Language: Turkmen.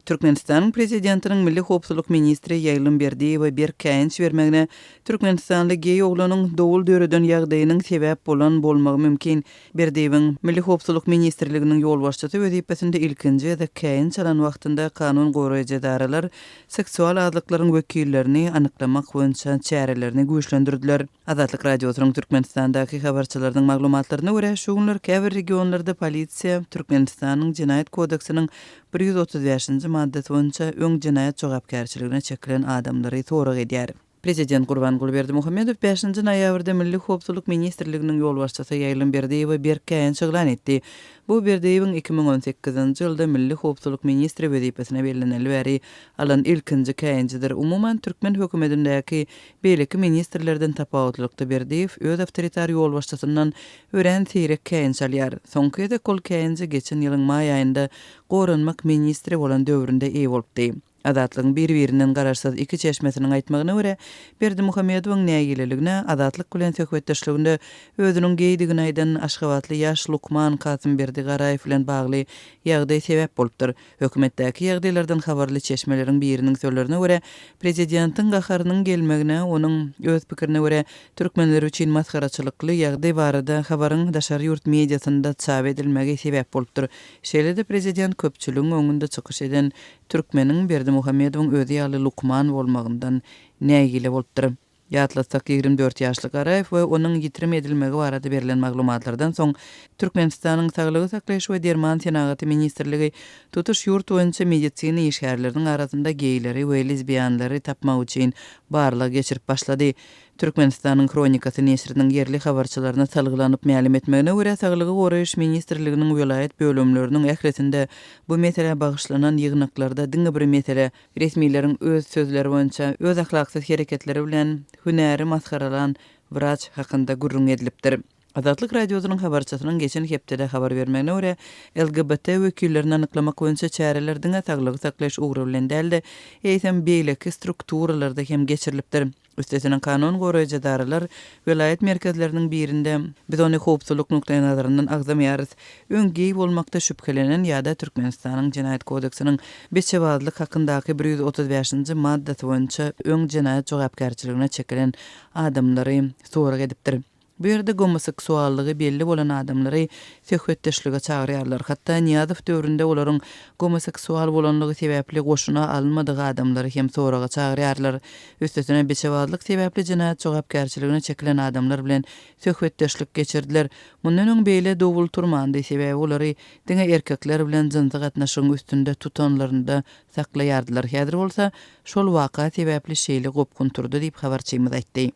Türkmenistanyň prezidentiniň milli howpsuzlyk ministri Ýaýlym Berdiýewe berk käýinç bermegine Türkmenistanly geý oglanyň dowul döreden ýagdaýynyň sebäp bolan bolmagy mümkin. Berdiýeweň milli howpsuzlyk ministrliginiň ýolbaşçysy wezipesinde ilkinji we käýinç alan wagtynda kanun goraýjy daralar seksual azatlyklaryň wekillerini anyklamak boýunça çärelerini güýçlendirdiler. Azatlyk radiosynyň Türkmenistandaky habarçylarynyň maglumatlaryna görä şu günler käbir regionlarda polisiýa Türkmenistanyň Jinaýat kodeksiniň 135-nji maddesi boýunça öň jinaýat jogapkärçiligine çekilen adamlary sorak edýär. Prezident Gurbanguly Berdimuhammedow 5-nji noýabrda milli howpsuzlyk ministrliginiň ýolbaşçysy Ýaýlym Berdiýewe berk käýinç eglan etdi. Bu Berdiýeweň 2018-nji ýylda milli howpsuzlyk ministri wezipesine berilneli bäri alan ilkinji käýinçidir. Umuman türkmen hökümetindäki beýleki ministrlerden tapawutlykda Berdiýew öz awtoritar ýolbaşçysyndan ören sirek käýinç alýar. Soňky kol käýinçi geçen ýylyň maý aýynda goranmak ministri bolan döwründe eý bolupdy. Azatlygyň bir-birinden garaşsaz iki çeşmesiniň aýtmagyna görä, Berdimuhammedowyň näýileligine Azatlyk bilen söhbetdeşliginde özüniň geýdigini aýdan Aşgabatly ýaş Lukman Kasym Berdiýewe bilen bagly ýagdaý sebäp bolupdyr. Hökümetdäki ýagdaýlardan habarly çeşmeleriň biriniň sözlerine görä, prezidentiň gaharynyň gelmegine onuň öz pikirini görä türkmenler üçin maskaraçylykly ýagdaý barada habaryň daşary ýurt mediasynda çap edilmegi sebäp bolupdyr. Şeýle-de prezident köpçüligiň öňünde çykyş eden türkmeniň Berdimuhammedowyň özü ýaly Lukman bolmagyndan nägile bolupdyr. Ýatlasak 24 ýaşly Garaýew we onuň ýitirim edilmegi barada berilen maglumatlardan soň Türkmenistanyň Saglygy saklaýyş we derman senagaty ministrligi tutuş ýurt boýunça medisina işgärleriniň arasynda geýleri we lesbianlary tapmak üçin barlyk geçirip başlady. Türkmenistanyň kronikasy nesriniň yerli habarçylaryna salgylanyp ma'lum etmegine görä Saglygy goraýyş ministrliginiň vilayet bölümleriniň ähresinde bu mesele bagyşlanan ýygnaklarda diňe bir mesele resmiýlerin öz sözleri boýunça öz ahlaksyz hereketleri bilen hünäri maskaralan wrach hakynda gurrun edilipdir. Azatlyk radiosynyň habarçysynyň geçen hepde habar bermegine görä LGBT wekillerini anyklamak boýunça çäreler diňe saglygy saklaýyş ugry bilen däldi. Eýsem beýleki strukturalarda hem geçirilipdir. Üstesine kanun goraýjy daralar vilayet merkezleriniň birinde biz ony howpsuzlyk nukdaýy nazaryndan agzamýarys. Öňgi bolmakda şüphelenen ýa-da Türkmenistanyň Jinaýat kodeksiniň beçebazlyk hakyndaky 135-nji maddesi boýunça öň jinaýat jogapkärçiligine çekilen adamlary sorak edipdir. Bu ýerde homoseksuallygy belli bolan adamlary söhbetdeşlige çagyrýarlar. Hatda Niýazow döwründe olaryň homoseksual bolanlygy sebäpli goşuna alınmadygy adamlary hem soraga çagyrýarlar. Üstesine beçebazlyk sebäpli jinaýat jogapkärçiligine çekilen adamlar bilen söhbetdeşlik geçirdiler. Mundan öň beýle dowul turmandy sebäbi olary diňe erkekler bilen jynsyk gatnaşygyň üstünde tutanlarynda saklaýardylar. Häzir bolsa şol waka sebäpli şeýle gopkun turdy diýip habarçymyz aýtdy.